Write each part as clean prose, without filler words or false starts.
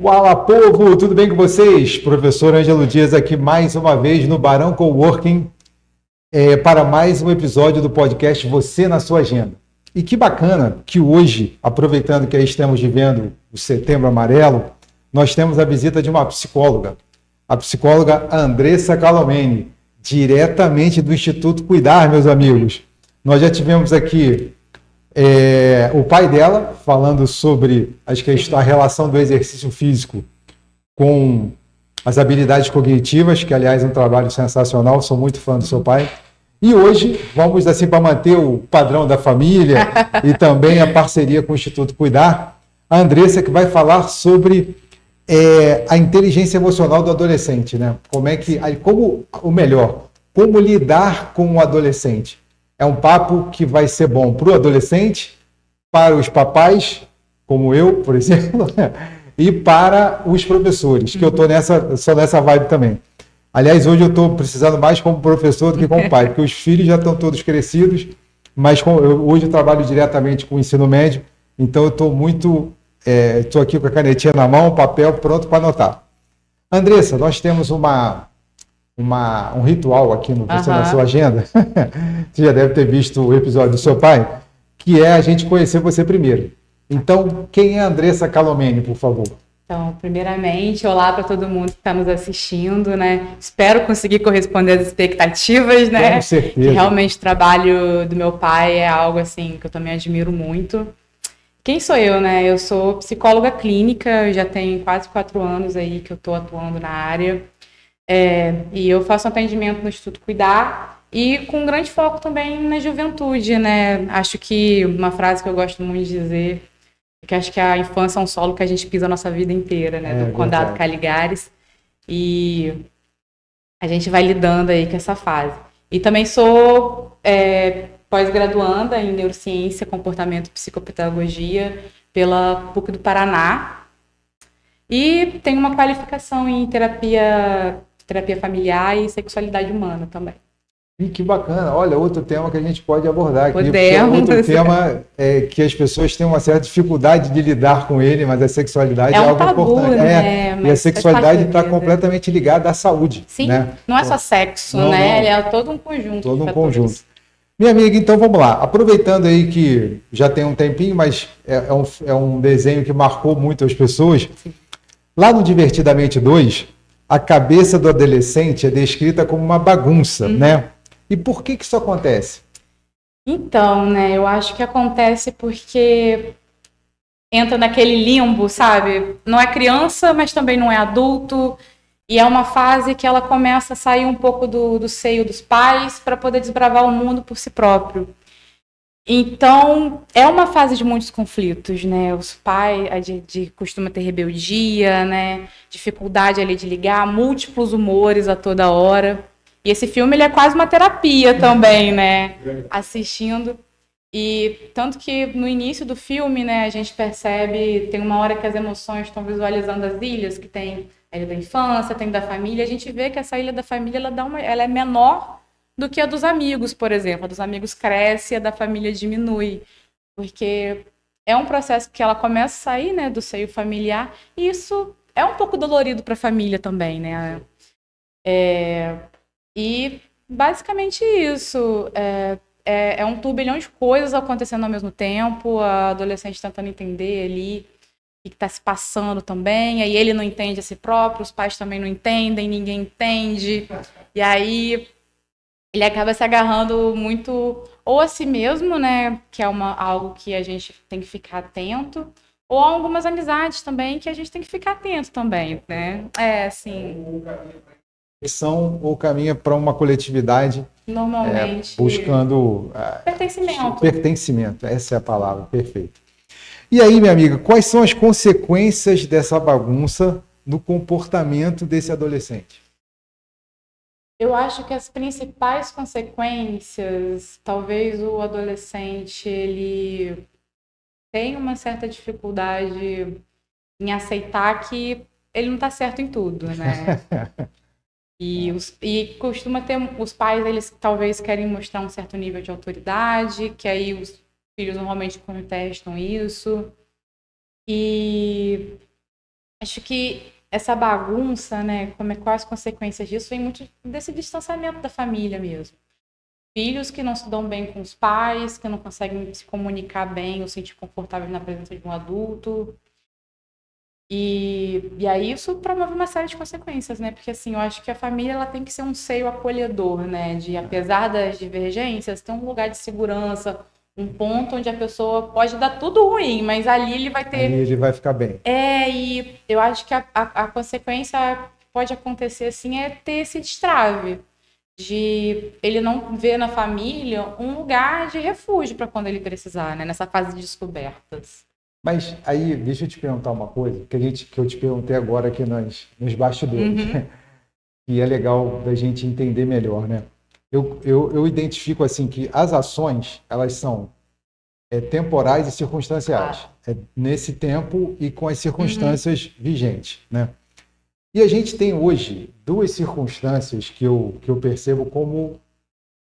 Fala, povo! Tudo bem com vocês? Professor Ângelo Dias aqui mais uma vez no Barão Coworking para mais um episódio do podcast Você na Sua Agenda. E que bacana que hoje, aproveitando que aí estamos vivendo o Setembro Amarelo, nós temos a visita de uma psicóloga, a psicóloga Andressa Calomeni, diretamente do Instituto Cuidar, meus amigos. Nós já tivemos aqui o pai dela falando sobre a relação do exercício físico com as habilidades cognitivas, que aliás é um trabalho sensacional, sou muito fã do seu pai. E hoje vamos, assim, para manter o padrão da família e também a parceria com o Instituto Cuidar, a Andressa que vai falar sobre a inteligência emocional do adolescente, né? Como lidar com o adolescente. É um papo que vai ser bom para o adolescente, para os papais, como eu, por exemplo, e para os professores, que eu sou nessa vibe também. Aliás, hoje eu estou precisando mais como professor do que como pai, porque os filhos já estão todos crescidos, mas hoje eu trabalho diretamente com o ensino médio, então eu estou aqui com a canetinha na mão, papel pronto para anotar. Andressa, nós temos um ritual aqui no Você na Sua Agenda. Você já deve ter visto o episódio do seu pai, que é a gente conhecer você primeiro. Então, quem é a Andressa Calomeni, por favor? Então, primeiramente, olá para todo mundo que está nos assistindo, né? Espero conseguir corresponder às expectativas, né? Com certeza. Que realmente o trabalho do meu pai é algo assim que eu também admiro muito. Quem sou eu, né? Eu sou psicóloga clínica, já tenho quase 4 anos aí que eu estou atuando na área. E eu faço atendimento no Instituto Cuidar e com um grande foco também na juventude, né? Acho que uma frase que eu gosto muito de dizer é que acho que a infância é um solo que a gente pisa a nossa vida inteira, né? Do Condado Caligares. E a gente vai lidando aí com essa fase. E também sou pós-graduanda em Neurociência, Comportamento e Psicopedagogia pela PUC do Paraná. E tenho uma qualificação em terapia familiar e sexualidade humana também. E que bacana. Olha, outro tema que a gente pode abordar aqui. Podemos. Outro tema é que as pessoas têm uma certa dificuldade de lidar com ele, mas a sexualidade é algo tabu, importante. Né? E a sexualidade está completamente ligada à saúde. Sim, né? Não é só sexo, né? É todo um conjunto. Todo um conjunto. Minha amiga, então vamos lá. Aproveitando aí que já tem um tempinho, mas é um desenho que marcou muito as pessoas. Sim. Lá no Divertidamente 2, a cabeça do adolescente é descrita como uma bagunça, né? E por que isso acontece? Então, né, eu acho que acontece porque entra naquele limbo, sabe? Não é criança, mas também não é adulto. E é uma fase que ela começa a sair um pouco do seio dos pais para poder desbravar o mundo por si próprio. Então, é uma fase de muitos conflitos, né? Os pais costuma ter rebeldia, né? Dificuldade ali de ligar, múltiplos humores a toda hora. E esse filme, ele é quase uma terapia também, né? Assistindo. E tanto que no início do filme, né, a gente percebe, tem uma hora que as emoções estão visualizando as ilhas, que tem a ilha da infância, tem da família, a gente vê que essa ilha da família, ela é menor do que a dos amigos, por exemplo. A dos amigos cresce e a da família diminui. Porque é um processo que ela começa a sair, né, do seio familiar, e isso é um pouco dolorido para a família também, né? E basicamente isso. É um turbilhão de coisas acontecendo ao mesmo tempo, a adolescente tentando entender ali o que está se passando também, aí ele não entende a si próprio, os pais também não entendem, ninguém entende, e aí ele acaba se agarrando muito ou a si mesmo, né, que é algo que a gente tem que ficar atento, ou a algumas amizades também que a gente tem que ficar atento também, né? Assim... Ou caminha para uma coletividade normalmente buscando pertencimento, essa é a palavra, perfeito. E aí, minha amiga, quais são as consequências dessa bagunça no comportamento desse adolescente? Eu acho que as principais consequências, talvez o adolescente ele tem uma certa dificuldade em aceitar que ele não está certo em tudo, né? E costuma ter, os pais, eles talvez querem mostrar um certo nível de autoridade, que aí os filhos normalmente contestam isso. E Acho que essa bagunça, né, quais as consequências disso, vem muito desse distanciamento da família mesmo. Filhos que não se dão bem com os pais, que não conseguem se comunicar bem ou se sentir confortável na presença de um adulto. E aí isso promove uma série de consequências, né? Porque assim, eu acho que a família ela tem que ser um seio acolhedor, né? De apesar das divergências, ter um lugar de segurança, um ponto onde a pessoa pode dar tudo ruim, mas ali ele vai ter. Ali ele vai ficar bem. E eu acho que a consequência que pode acontecer assim é ter esse destrave de ele não ver na família um lugar de refúgio para quando ele precisar, né? Nessa fase de descobertas. Mas aí, deixa eu te perguntar uma coisa, que eu te perguntei agora aqui nos bastidores, e é legal da gente entender melhor, né? Eu identifico assim que as ações, elas são temporais e circunstanciais. É nesse tempo e com as circunstâncias vigentes, né? E a gente tem hoje duas circunstâncias que eu percebo como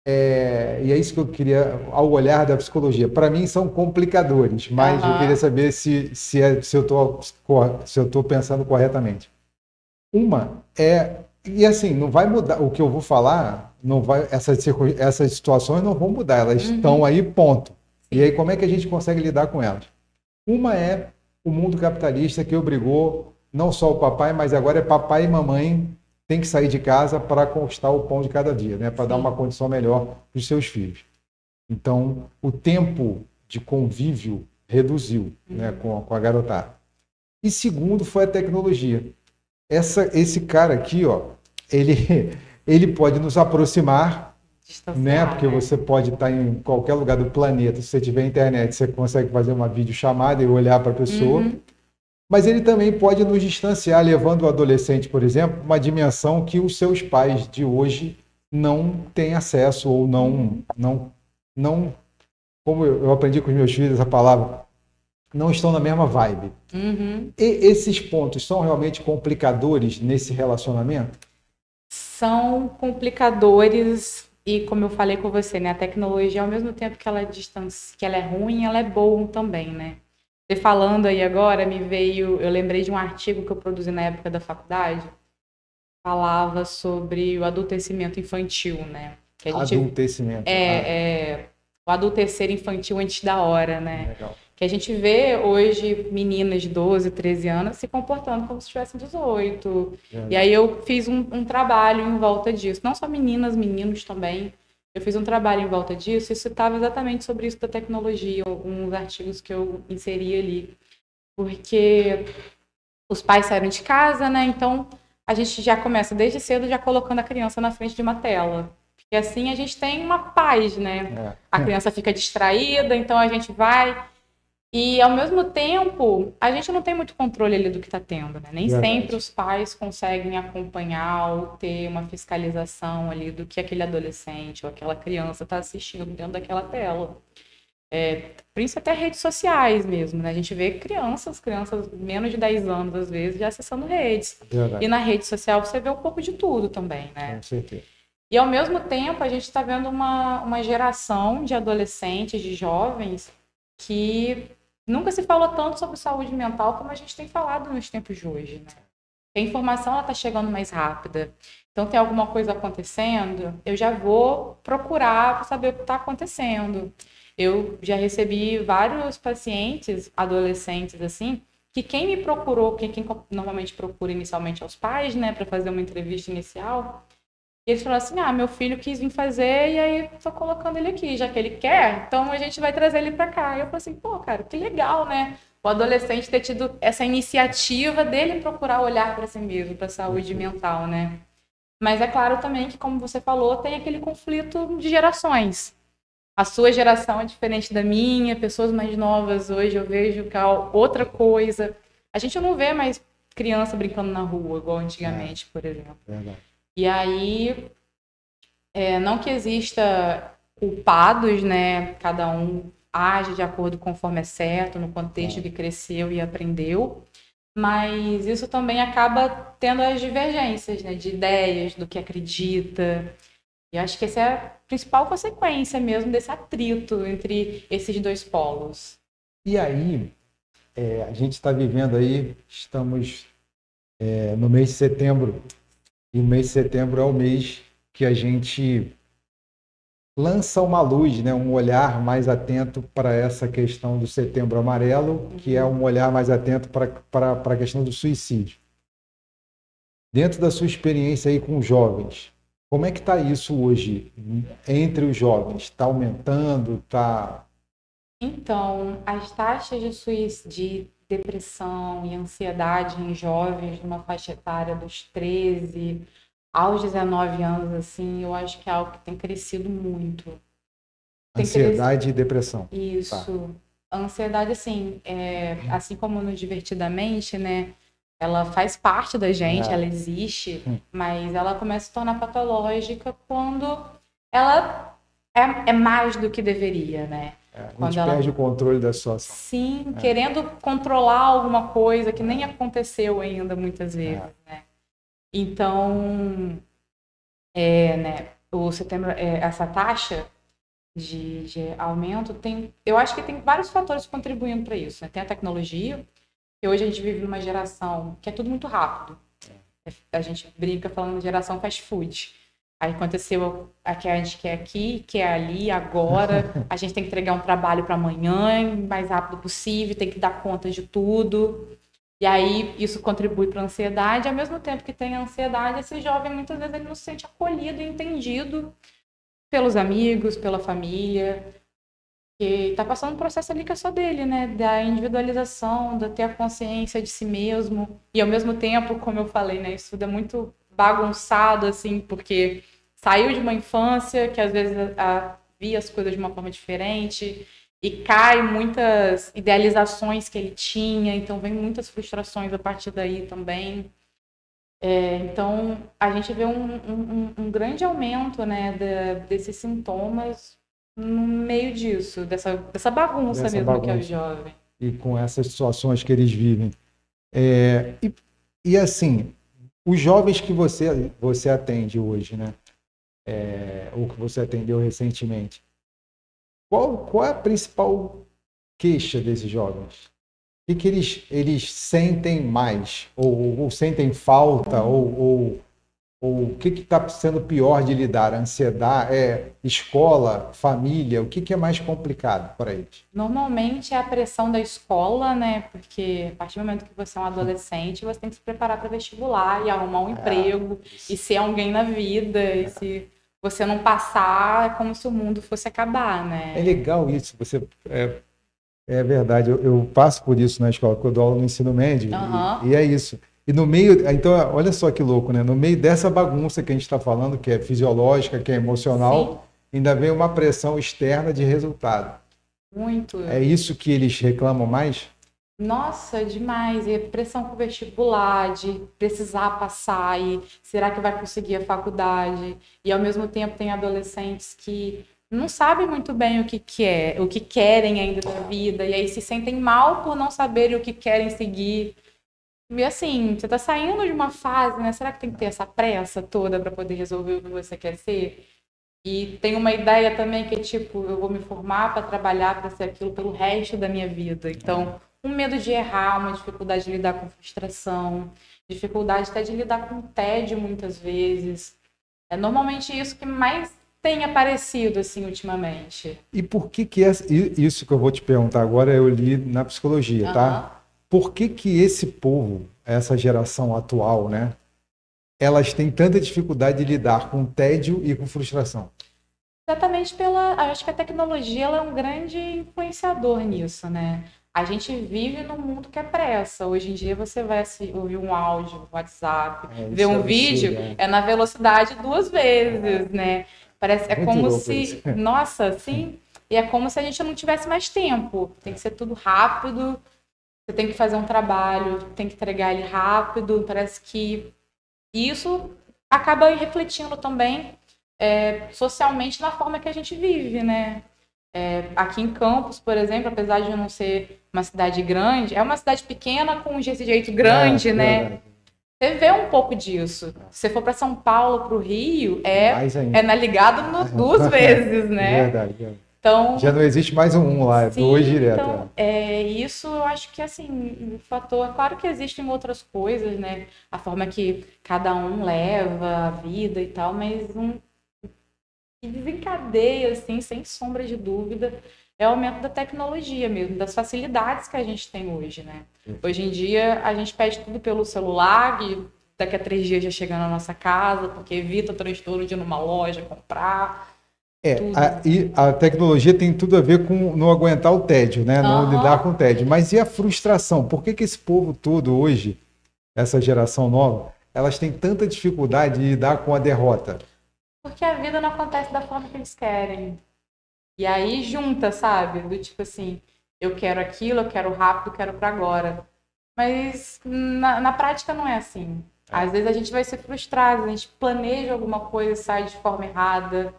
e é isso que eu queria, ao olhar da psicologia. Para mim, são complicadores, mas eu queria saber se eu estou pensando corretamente. Uma e assim, não vai mudar, o que eu vou falar, não vai, essas situações não vão mudar, elas estão aí, ponto. E aí, como é que a gente consegue lidar com elas? Uma é o mundo capitalista que obrigou não só o papai, mas agora é papai e mamãe tem que sair de casa para conquistar o pão de cada dia, né? Para dar uma condição melhor para os seus filhos. Então, o tempo de convívio reduziu, né, com a garotada. E segundo foi a tecnologia. Esse cara aqui, ó, ele pode nos aproximar, né? Porque você pode estar em qualquer lugar do planeta. Se você tiver internet, você consegue fazer uma videochamada e olhar para a pessoa. Mas ele também pode nos distanciar, levando o adolescente, por exemplo, uma dimensão que os seus pais de hoje não têm acesso ou não como eu aprendi com os meus filhos essa palavra, não estão na mesma vibe. E esses pontos são realmente complicadores nesse relacionamento? São complicadores e, como eu falei com você, né, a tecnologia, ao mesmo tempo que ela é ruim, ela é boa também, né? Você falando aí agora, eu lembrei de um artigo que eu produzi na época da faculdade, falava sobre o adultecimento infantil, né? Que a gente, adultecimento. O adultecer infantil antes da hora, né? Legal. Que a gente vê hoje meninas de 12, 13 anos se comportando como se tivessem 18. E aí eu fiz um trabalho em volta disso. Não só meninas, meninos também. Eu fiz um trabalho em volta disso e citava exatamente sobre isso da tecnologia, uns artigos que eu inseri ali. Porque os pais saíram de casa, né? Então a gente já começa desde cedo já colocando a criança na frente de uma tela. Porque assim a gente tem uma paz, né? A criança fica distraída, então a gente vai... E, ao mesmo tempo, a gente não tem muito controle ali do que está tendo, né? Nem sempre os pais conseguem acompanhar ou ter uma fiscalização ali do que aquele adolescente ou aquela criança está assistindo dentro daquela tela. Principalmente até redes sociais mesmo, né? A gente vê crianças menos de 10 anos, às vezes, já acessando redes. E na rede social você vê um pouco de tudo também, né? Com certeza. E, ao mesmo tempo, a gente está vendo uma geração de adolescentes, de jovens, que... nunca se falou tanto sobre saúde mental como a gente tem falado nos tempos de hoje, né? A informação está chegando mais rápida. Então, tem alguma coisa acontecendo, eu já vou procurar para saber o que está acontecendo. Eu já recebi vários pacientes, adolescentes, assim, que quem me procurou, quem normalmente procura inicialmente aos pais, né, para fazer uma entrevista inicial, e eles falaram assim, meu filho quis vir fazer e aí tô colocando ele aqui, já que ele quer, então a gente vai trazer ele para cá. E eu falei assim, pô, cara, que legal, né? O adolescente ter tido essa iniciativa dele procurar olhar para si mesmo, para a saúde mental, né? Mas é claro também que, como você falou, tem aquele conflito de gerações. A sua geração é diferente da minha, pessoas mais novas hoje eu vejo que é outra coisa. A gente não vê mais criança brincando na rua, igual antigamente, por exemplo. Verdade. E aí, não que exista culpados, né? Cada um age de acordo conforme é certo, no contexto que cresceu e aprendeu, mas isso também acaba tendo as divergências, né? De ideias, do que acredita. E acho que essa é a principal consequência mesmo desse atrito entre esses dois polos. E aí, a gente está vivendo aí, estamos no mês de setembro. E o mês de setembro é o mês que a gente lança uma luz, né? Um olhar mais atento para essa questão do Setembro Amarelo, que é um olhar mais atento para a questão do suicídio. Dentro da sua experiência aí com os jovens, como é que está isso hoje entre os jovens? Está aumentando? Está... Então, as taxas de suicídio, de depressão e ansiedade em jovens numa faixa etária dos 13 aos 19 anos, assim, eu acho que é algo que tem crescido muito. Ansiedade e depressão. Isso. A ansiedade, assim, assim como no Divertidamente, né? Ela faz parte da gente, ela existe, mas ela começa a se tornar patológica quando ela é mais do que deveria, né? A gente perde o controle da situação. Sim, querendo controlar alguma coisa que nem aconteceu ainda muitas vezes, né? Então, né, o setembro, essa taxa de aumento eu acho que tem vários fatores contribuindo para isso, né? Tem a tecnologia, que hoje a gente vive numa geração que é tudo muito rápido. A gente brinca falando de geração fast food. Aí aconteceu a que a gente quer aqui, quer ali, agora. A gente tem que entregar um trabalho para amanhã, o mais rápido possível, tem que dar conta de tudo. E aí isso contribui para a ansiedade. Ao mesmo tempo que tem a ansiedade, esse jovem muitas vezes ele não se sente acolhido e entendido pelos amigos, pela família. Que está passando um processo ali que é só dele, né? Da individualização, de ter a consciência de si mesmo. E ao mesmo tempo, como eu falei, né? Isso tudo é muito bagunçado, assim, porque saiu de uma infância que às vezes via as coisas de uma forma diferente e cai muitas idealizações que ele tinha, então vem muitas frustrações a partir daí também. Então, a gente vê um grande aumento, né, desses sintomas no meio disso, dessa bagunça mesmo que é o jovem. E com essas situações que eles vivem. E assim, os jovens que você atende hoje, né? Ou que você atendeu recentemente, qual é a principal queixa desses jovens? O que eles sentem mais? Ou sentem falta? Ou o que está sendo pior de lidar? Ansiedade, escola, família? O que é mais complicado para eles? Normalmente é a pressão da escola, né? Porque a partir do momento que você é um adolescente, você tem que se preparar para vestibular e arrumar um emprego e ser alguém na vida. E se você não passar, é como se o mundo fosse acabar, né? É legal isso. É verdade. Eu passo por isso na escola, porque eu dou aula no ensino médio. E é isso. E no meio, então, olha só que louco, né? No meio dessa bagunça que a gente está falando, que é fisiológica, que é emocional, ainda vem uma pressão externa de resultado. Muito. É isso que eles reclamam mais? Nossa, demais. E pressão com vestibular, de precisar passar, e será que vai conseguir a faculdade? E ao mesmo tempo tem adolescentes que não sabem muito bem o que querem ainda da vida, e aí se sentem mal por não saberem o que querem seguir. E assim, você tá saindo de uma fase, né? Será que tem que ter essa pressa toda para poder resolver o que você quer ser? E tem uma ideia também que é tipo, eu vou me formar para trabalhar para ser aquilo pelo resto da minha vida. Então, um medo de errar, uma dificuldade de lidar com frustração, dificuldade até de lidar com tédio muitas vezes. É normalmente isso que mais tem aparecido assim ultimamente. E por que isso que eu vou te perguntar agora eu li na psicologia, tá? Por que esse povo, essa geração atual, né, elas têm tanta dificuldade de lidar com tédio e com frustração? Exatamente acho que a tecnologia ela é um grande influenciador nisso, né? A gente vive num mundo que é pressa. Hoje em dia você vai ouvir um áudio no WhatsApp, ver um vídeo, na velocidade 2 vezes, né? É como se, nossa, assim, e é como se a gente não tivesse mais tempo. Tem que ser tudo rápido. Você tem que fazer um trabalho, tem que entregar ele rápido. Parece que isso acaba refletindo também socialmente na forma que a gente vive, né? Aqui em Campos, por exemplo, apesar de não ser uma cidade grande, é uma cidade pequena com um jeito grande, né? Você vê um pouco disso. Se você for para São Paulo, para o Rio, ligado 2 vezes, né? Verdade. Então, Já não existe mais um lá, é sim, dois direto. então, isso eu acho que, assim, o fator... Claro que existem outras coisas, né? A forma que cada um leva a vida e tal, mas que desencadeia, assim, sem sombra de dúvida, é o aumento da tecnologia mesmo, das facilidades que a gente tem hoje, né? Hoje em dia, a gente pede tudo pelo celular e daqui a 3 dias já chega na nossa casa, porque evita o transtorno de ir numa loja, comprar, tudo. E a tecnologia tem tudo a ver com não aguentar o tédio, né? Não lidar com o tédio. Mas e a frustração? Por que esse povo todo hoje, essa geração nova, elas têm tanta dificuldade de lidar com a derrota? Porque a vida não acontece da forma que eles querem. E aí junta, sabe? Do tipo assim, eu quero aquilo, eu quero rápido, eu quero pra agora. Mas na prática não é assim. Às vezes a gente vai ser frustrado, a gente planeja alguma coisa e sai de forma errada.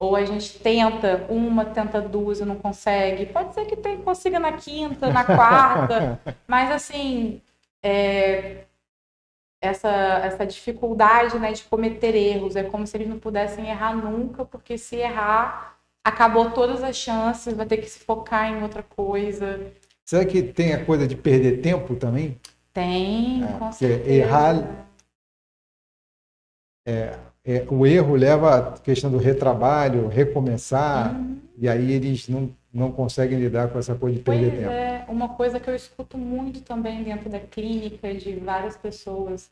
Ou a gente tenta uma, tenta duas e não consegue. Pode ser que consiga na quinta, na quarta. Mas assim, essa dificuldade, né, de cometer erros. É como se eles não pudessem errar nunca, porque se errar, acabou todas as chances, vai ter que se focar em outra coisa. Será que tem a coisa de perder tempo também? Tem, com certeza. Errar, o erro leva à questão do retrabalho, recomeçar, e aí eles não conseguem lidar com essa coisa de perder tempo. É, uma coisa que eu escuto muito também dentro da clínica, de várias pessoas,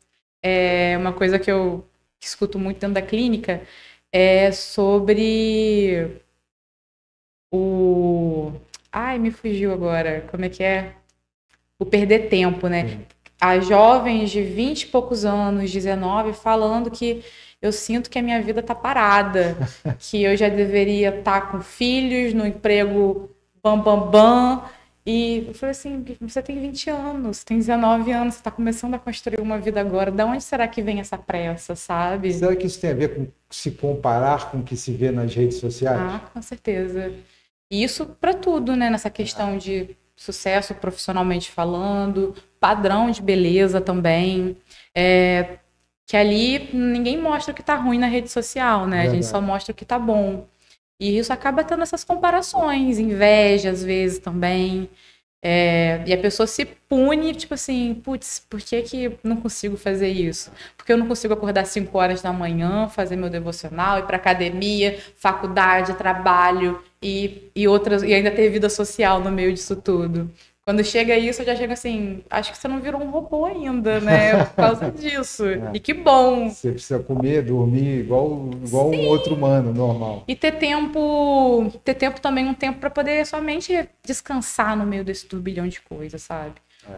uma coisa que eu escuto muito dentro da clínica é sobre Ai, me fugiu agora. Como é que é? O perder tempo, né? As jovens de 20 e poucos anos, 19, falando que eu sinto que a minha vida tá parada, que eu já deveria estar com filhos, no emprego bam, bam, bam. E eu falei assim, você tem 20 anos, tem 19 anos, você está começando a construir uma vida agora. Da onde será que vem essa pressa, sabe? Será que isso tem a ver com se comparar com o que se vê nas redes sociais? Ah, com certeza. E isso para tudo, né? Nessa questão de sucesso profissionalmente falando, padrão de beleza também. Que ali ninguém mostra o que tá ruim na rede social, né? Verdade. A gente só mostra o que tá bom. E isso acaba tendo essas comparações, inveja às vezes também. E a pessoa se pune, tipo assim, putz, por que não consigo fazer isso? Porque eu não consigo acordar 5 horas da manhã, fazer meu devocional, ir pra academia, faculdade, trabalho e outras, e ainda ter vida social no meio disso tudo. Quando chega isso, eu já chego assim, acho que você não virou um robô ainda, né? Por causa disso. E que bom. Você precisa comer, dormir igual um outro humano normal. E ter tempo também, um tempo para poder somente descansar no meio desse turbilhão de coisas, sabe?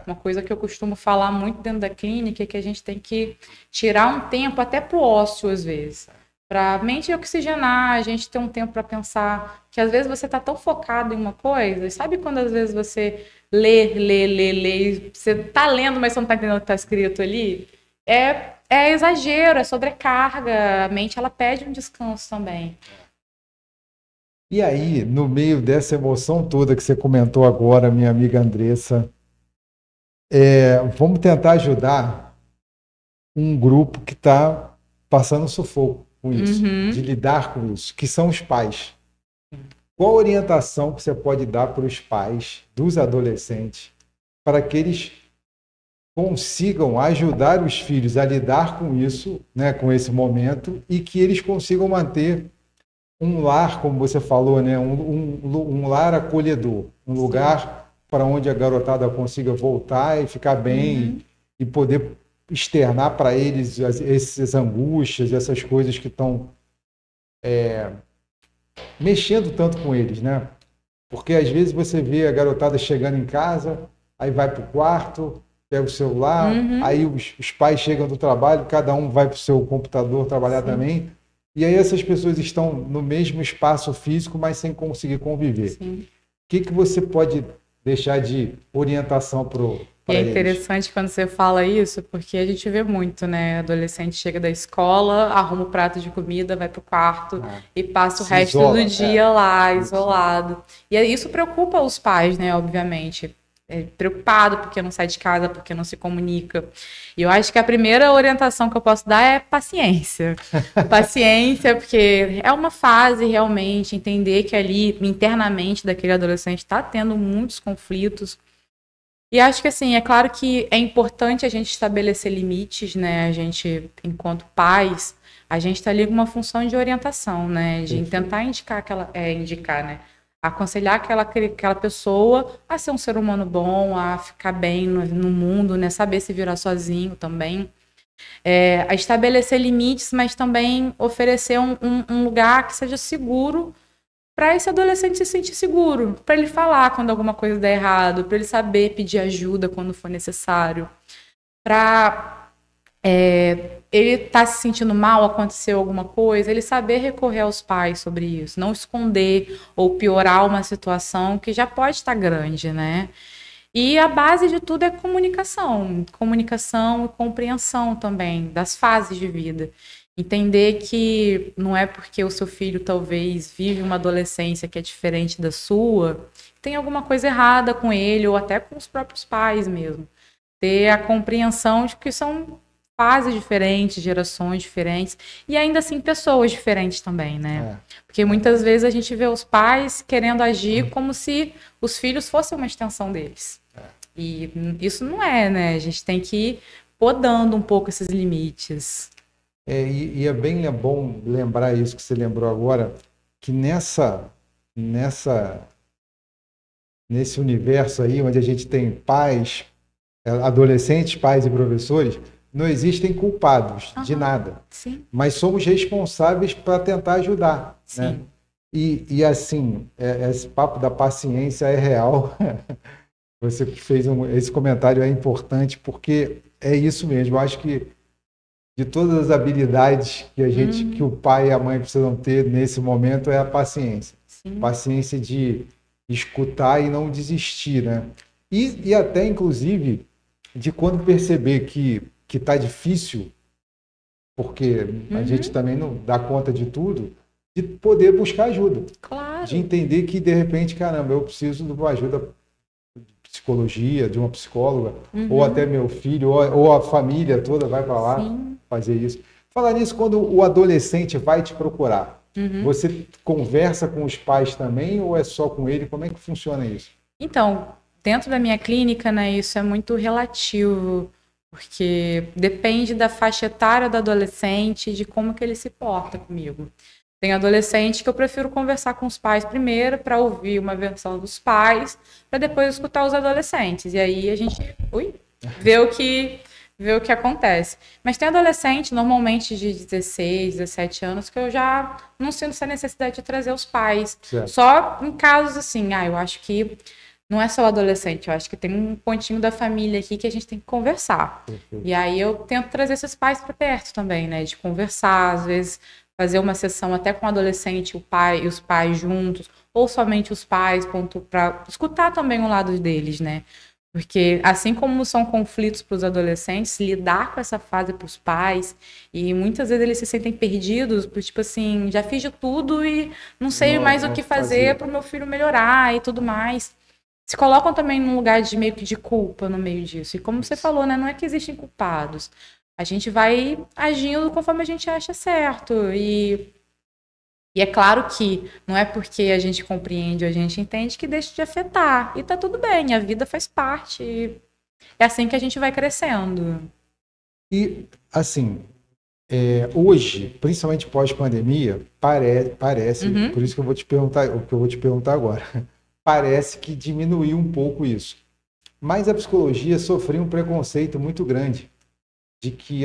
Uma coisa que eu costumo falar muito dentro da clínica é que a gente tem que tirar um tempo até pro ócio, às vezes. Para a mente oxigenar, a gente ter um tempo para pensar. Que às vezes você tá tão focado em uma coisa, sabe quando às vezes você lê, e você tá lendo, mas você não tá entendendo o que tá escrito ali? É exagero, é sobrecarga. A mente, ela pede um descanso também. E aí, no meio dessa emoção toda que você comentou agora, minha amiga Andressa, vamos tentar ajudar um grupo que está passando sufoco com isso, de lidar com isso, que são os pais. Qual a orientação que você pode dar para os pais dos adolescentes para que eles consigam ajudar os filhos a lidar com isso, né, com esse momento, e que eles consigam manter um lar, como você falou, né, um lar acolhedor, um lugar para onde a garotada consiga voltar e ficar bem e poder externar para eles essas angústias, essas coisas que estão mexendo tanto com eles, né? Porque às vezes você vê a garotada chegando em casa, aí vai para o quarto, pega o celular, aí os pais chegam do trabalho, cada um vai para o seu computador trabalhar também, e aí essas pessoas estão no mesmo espaço físico, mas sem conseguir conviver. O que você pode deixar de orientação para eles? É interessante quando você fala isso, porque a gente vê muito, né? Adolescente chega da escola, arruma o prato de comida, vai pro quarto e passa o resto do dia lá, isolado. E isso preocupa os pais, né? Obviamente. preocupado porque não sai de casa, porque não se comunica. E eu acho que a primeira orientação que eu posso dar é paciência. Paciência, porque é uma fase realmente, entender que ali, internamente, daquele adolescente está tendo muitos conflitos. E acho que, assim, é claro que é importante a gente estabelecer limites, né? A gente, enquanto pais, a gente está ali com uma função de orientação, né? De tentar indicar, né? Aconselhar aquela pessoa a ser um ser humano bom, a ficar bem no mundo, né? Saber se virar sozinho também. A estabelecer limites, mas também oferecer um lugar que seja seguro para esse adolescente se sentir seguro, para ele falar quando alguma coisa der errado, para ele saber pedir ajuda quando for necessário, para ele tá se sentindo mal, aconteceu alguma coisa, ele saber recorrer aos pais sobre isso, não esconder ou piorar uma situação que já pode estar grande, né? E a base de tudo é comunicação e compreensão também das fases de vida. Entender que não é porque o seu filho talvez vive uma adolescência que é diferente da sua, tem alguma coisa errada com ele ou até com os próprios pais mesmo. Ter a compreensão de que são fases diferentes, gerações diferentes e ainda assim pessoas diferentes também, né? Porque muitas vezes a gente vê os pais querendo agir como se os filhos fossem uma extensão deles. E isso não é, né? A gente tem que ir podando um pouco esses limites. E é bem bom lembrar isso que você lembrou agora, que nesse universo aí, onde a gente tem pais, adolescentes, pais e professores, não existem culpados de nada. Sim. Mas somos responsáveis para tentar ajudar. Sim. Né? E assim, esse papo da paciência é real. Você fez esse comentário é importante, porque é isso mesmo. Eu acho que de todas as habilidades que o pai e a mãe precisam ter nesse momento é a paciência. Sim. Paciência de escutar e não desistir, né? E até, inclusive, de quando perceber que está difícil, porque a gente também não dá conta de tudo, de poder buscar ajuda. Claro. De entender que, de repente, caramba, eu preciso de uma ajuda psicologia, de uma psicóloga, ou até meu filho, ou a família toda vai para lá fazer isso. Falar nisso, quando o adolescente vai te procurar, você conversa com os pais também ou é só com ele? Como é que funciona isso? Então, dentro da minha clínica, né, isso é muito relativo, porque depende da faixa etária do adolescente, de como que ele se porta comigo. Tem adolescente que eu prefiro conversar com os pais primeiro para ouvir uma versão dos pais, para depois escutar os adolescentes. E aí a gente vê o que acontece. Mas tem adolescente, normalmente de 16, 17 anos, que eu já não sinto essa necessidade de trazer os pais. Certo. Só em casos assim, eu acho que não é só o adolescente, eu acho que tem um pontinho da família aqui que a gente tem que conversar. E aí eu tento trazer esses pais para perto também, né? De conversar, às vezes fazer uma sessão até com o adolescente, o pai e os pais juntos, ou somente os pais, para escutar também o lado deles, né? Porque assim como são conflitos para os adolescentes, lidar com essa fase para os pais, e muitas vezes eles se sentem perdidos, tipo assim, já fiz de tudo e não sei mais o que fazer para o meu filho melhorar e tudo mais. Se colocam também num lugar de meio que de culpa no meio disso. E como você falou, né, não é que existem culpados. A gente vai agindo conforme a gente acha certo. E é claro que não é porque a gente compreende, a gente entende que deixa de afetar. E tá tudo bem, a vida faz parte. E é assim que a gente vai crescendo. E, assim, hoje, principalmente pós-pandemia, parece, por isso que eu vou te perguntar, o que eu vou te perguntar agora, parece que diminuiu um pouco isso. Mas a psicologia sofreu um preconceito muito grande. De que,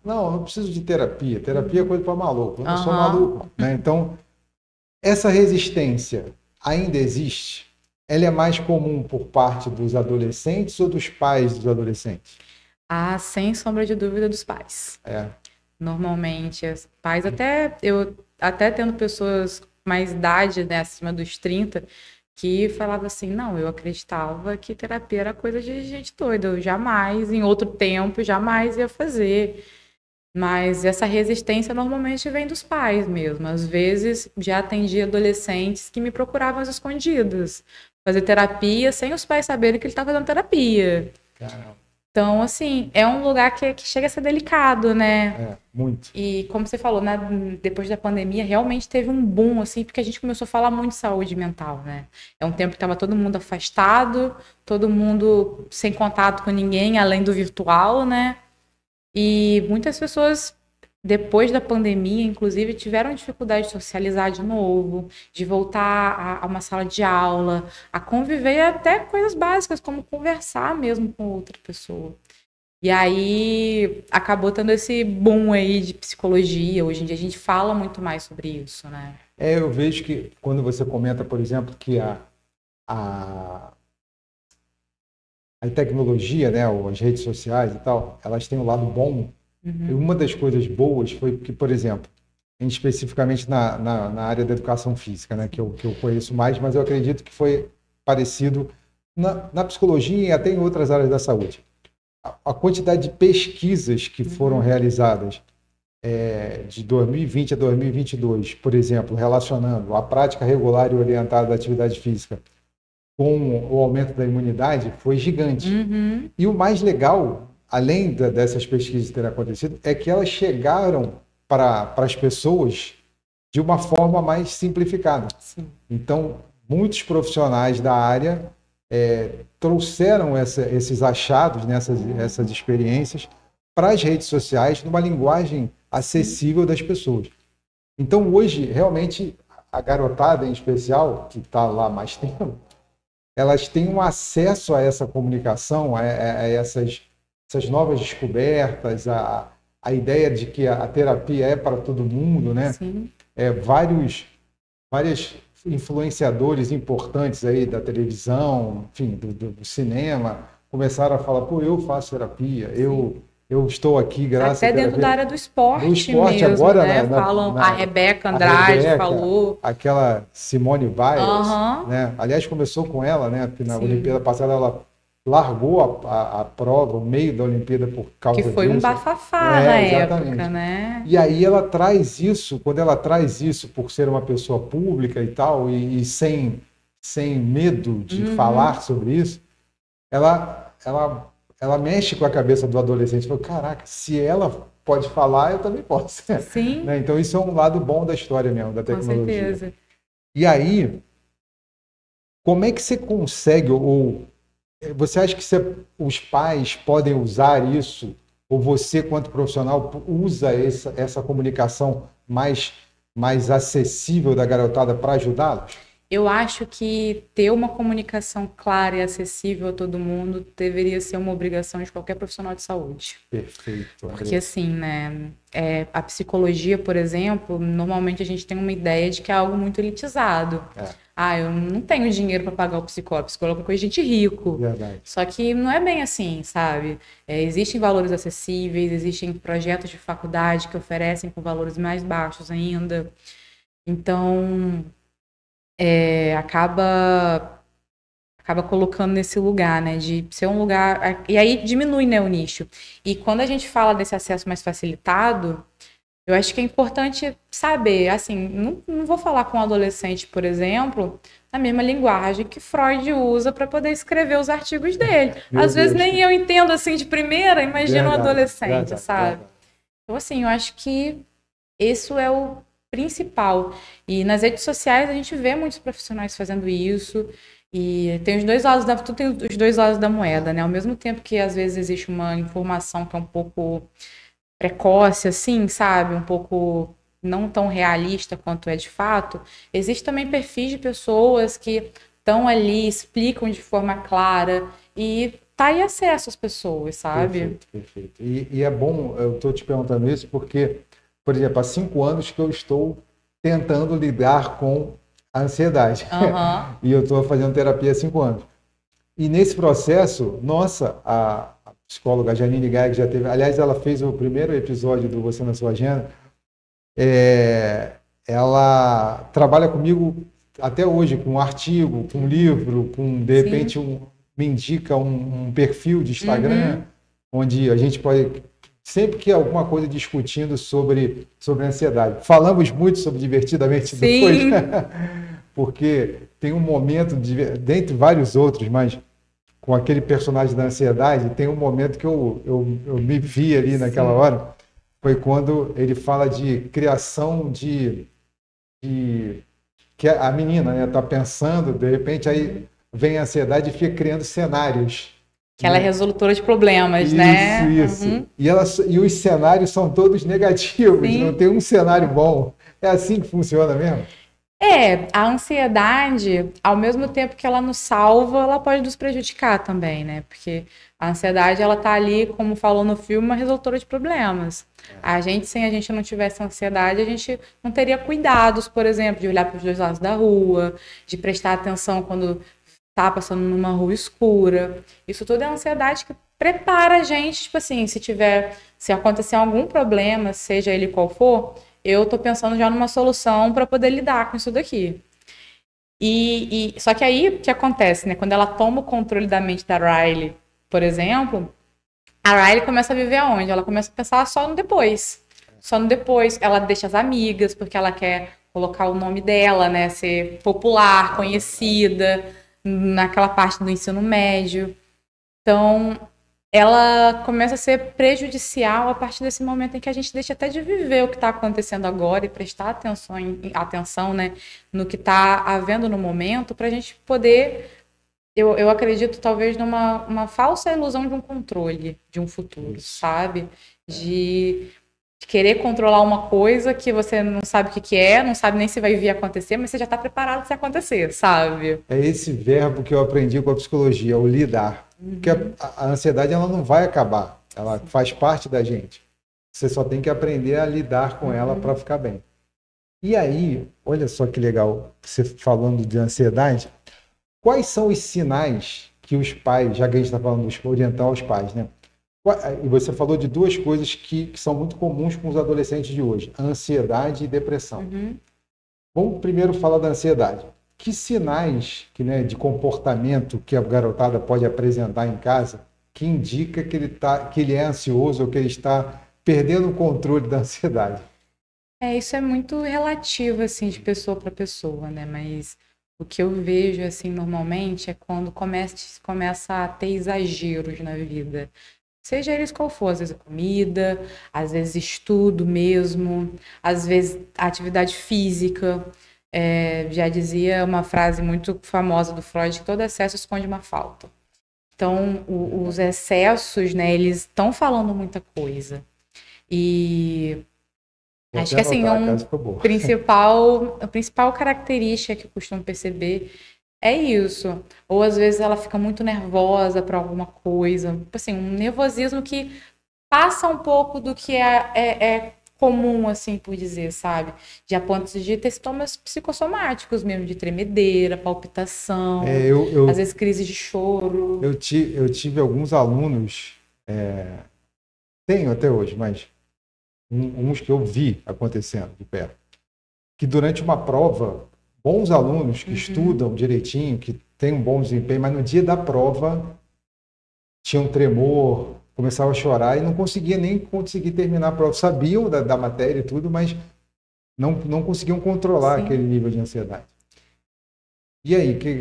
não, eu não preciso de terapia. Terapia é coisa para maluco. Eu não sou maluco. Né? Então, essa resistência ainda existe? Ela é mais comum por parte dos adolescentes ou dos pais dos adolescentes? Sem sombra de dúvida, dos pais. Normalmente, os pais, até tendo pessoas mais idade, né, acima dos 30, que falava assim, não, eu acreditava que terapia era coisa de gente doida, eu jamais, em outro tempo, jamais ia fazer. Mas essa resistência normalmente vem dos pais mesmo. Às vezes, já atendi adolescentes que me procuravam às escondidas. fazer terapia sem os pais saberem que ele tá fazendo terapia. Caramba. Então, assim, é um lugar que chega a ser delicado, né? Muito. E como você falou, né, depois da pandemia, realmente teve um boom, assim, porque a gente começou a falar muito de saúde mental, né? É um tempo que estava todo mundo afastado, todo mundo sem contato com ninguém, além do virtual, né? E muitas pessoas, depois da pandemia, inclusive, tiveram dificuldade de socializar de novo, de voltar a uma sala de aula, a conviver até coisas básicas, como conversar mesmo com outra pessoa. E aí acabou tendo esse boom aí de psicologia. Hoje em dia a gente fala muito mais sobre isso, né? Eu vejo que quando você comenta, por exemplo, que a tecnologia, né, ou as redes sociais e tal, elas têm um lado bom. E uma das coisas boas foi que, por exemplo, especificamente na área da educação física, né, que eu conheço mais, mas eu acredito que foi parecido na psicologia e até em outras áreas da saúde. A quantidade de pesquisas que foram realizadas de 2020 a 2022, por exemplo, relacionando a prática regular e orientada da atividade física com o aumento da imunidade, foi gigante. E o mais legal, além dessas pesquisas terem acontecido, é que elas chegaram para as pessoas de uma forma mais simplificada. Sim. Então, muitos profissionais da área trouxeram esses achados, né, essas experiências para as redes sociais numa linguagem acessível das pessoas. Então, hoje, realmente, a garotada em especial, que está lá há mais tempo, elas têm um acesso a essa comunicação, a essas novas descobertas, a ideia de que a terapia é para todo mundo, né? Sim. Vários influenciadores importantes aí da televisão, enfim, do cinema, começaram a falar, pô, eu faço terapia, eu estou aqui graças até à terapia. Dentro da área do esporte mesmo, agora, né? Falam, a Rebeca Andrade falou. Aquela Simone Biles, né? Aliás, começou com ela, né? Na Olimpíada passada ela largou a prova, o meio da Olimpíada por causa disso. Que foi um bafafá na época, né? E aí ela traz isso, quando ela traz isso por ser uma pessoa pública e tal, e sem medo de falar sobre isso, ela mexe com a cabeça do adolescente. Fala, caraca, se ela pode falar, eu também posso. Sim. Né? Então isso é um lado bom da história mesmo, da tecnologia. Com certeza. E aí, como é que você consegue, ou você acha que os pais podem usar isso, ou você, quanto profissional, usa essa comunicação mais acessível da garotada para ajudá-los? Eu acho que ter uma comunicação clara e acessível a todo mundo deveria ser uma obrigação de qualquer profissional de saúde. Perfeito. Porque assim, né, a psicologia, por exemplo, normalmente a gente tem uma ideia de que é algo muito elitizado. Eu não tenho dinheiro para pagar o psicólogo é coisa de gente rico. Verdade. Só que não é bem assim, sabe? Existem valores acessíveis, existem projetos de faculdade que oferecem com valores mais baixos ainda. Então, acaba colocando nesse lugar, né, de ser um lugar, e aí diminui, né, o nicho. E quando a gente fala desse acesso mais facilitado, eu acho que é importante saber, assim, não vou falar com um adolescente, por exemplo, na mesma linguagem que Freud usa para poder escrever os artigos dele. Às vezes nem eu entendo assim de primeira, imagina um adolescente, sabe? Então, assim, eu acho que isso é o principal. E nas redes sociais a gente vê muitos profissionais fazendo isso. E tem os dois lados tudo tem os dois lados da moeda, né? Ao mesmo tempo que às vezes existe uma informação que é um pouco precoce, assim, sabe? Um pouco não tão realista quanto é de fato. Existe também perfis de pessoas que estão ali, explicam de forma clara e tá aí acesso às pessoas, sabe? Perfeito. E é bom, eu estou te perguntando isso porque, por exemplo, há 5 anos que eu estou tentando lidar com a ansiedade. E eu estou fazendo terapia há 5 anos. E nesse processo, nossa, a psicóloga Janine Gag já teve... Aliás, ela fez o primeiro episódio do Você na Sua Agenda. Ela trabalha comigo até hoje com um artigo, com um livro, com, de repente, me indica um perfil de Instagram, onde a gente pode... Sempre que alguma coisa discutindo sobre ansiedade. Falamos muito sobre Divertidamente depois, porque tem um momento, dentre vários outros, mas com aquele personagem da ansiedade, tem um momento que eu me vi ali naquela hora, foi quando ele fala de criação que a menina, né, tá pensando, de repente aí vem a ansiedade e fica criando cenários. Que ela é resolutora de problemas, isso, né? Isso. E os cenários são todos negativos, Sim. não tem um cenário bom. É assim que funciona mesmo? A ansiedade, ao mesmo tempo que ela nos salva, ela pode nos prejudicar também, né? Porque a ansiedade, ela tá ali, como falou no filme, uma resolutora de problemas. Se a gente não tivesse ansiedade, a gente não teria cuidados, por exemplo, de olhar para os dois lados da rua, de prestar atenção quando tá passando numa rua escura. Isso tudo é ansiedade que prepara a gente, tipo assim, se acontecer algum problema, seja ele qual for, eu tô pensando já numa solução para poder lidar com isso daqui. Só que aí, o que acontece, né? Quando ela toma o controle da mente da Riley, por exemplo, a Riley começa a viver aonde? Ela começa a pensar só no depois. Só no depois. Ela deixa as amigas, porque ela quer colocar o nome dela, né? Ser popular, conhecida, naquela parte do ensino médio. Então, ela começa a ser prejudicial a partir desse momento em que a gente deixa até de viver o que está acontecendo agora e prestar atenção, né, no que está havendo no momento, para a gente poder, eu acredito, talvez numa falsa ilusão de um controle de um futuro, sabe? De querer controlar uma coisa que você não sabe o que é, não sabe nem se vai vir acontecer, mas você já está preparado se acontecer, sabe? É esse verbo que eu aprendi com a psicologia, o lidar. Porque a ansiedade ela não vai acabar, ela faz parte da gente. Você só tem que aprender a lidar com ela para ficar bem. E aí, olha só que legal, você falando de ansiedade, quais são os sinais que os pais, já que a gente está falando de orientar os pais, né? E você falou de duas coisas que são muito comuns com os adolescentes de hoje, ansiedade e depressão. Vamos primeiro falar da ansiedade. Que sinais de comportamento que a garotada pode apresentar em casa que indica que ele é ansioso ou que ele está perdendo o controle da ansiedade? Isso é muito relativo, assim, de pessoa para pessoa, né? Mas o que eu vejo, assim, normalmente é quando começa a ter exageros na vida. Seja eles qual for, às vezes comida, às vezes estudo mesmo, às vezes atividade física. Já dizia uma frase muito famosa do Freud, que todo excesso esconde uma falta. Então, os excessos, né, eles estão falando muita coisa. E acho que assim, a principal característica que eu costumo perceber é isso. Ou às vezes ela fica muito nervosa para alguma coisa. Assim, um nervosismo que passa um pouco do que é comum, assim, por dizer, sabe? De a ponto de ter sintomas psicossomáticos mesmo, de tremedeira, palpitação, às vezes crise de choro. Eu tive alguns alunos, tenho até hoje, mas uns que eu vi acontecendo de perto, que durante uma prova, bons alunos que estudam direitinho, que têm um bom desempenho, mas no dia da prova tinham tremor, começava a chorar e não conseguia nem terminar a prova. Sabiam da matéria e tudo, mas não conseguiam controlar aquele nível de ansiedade. E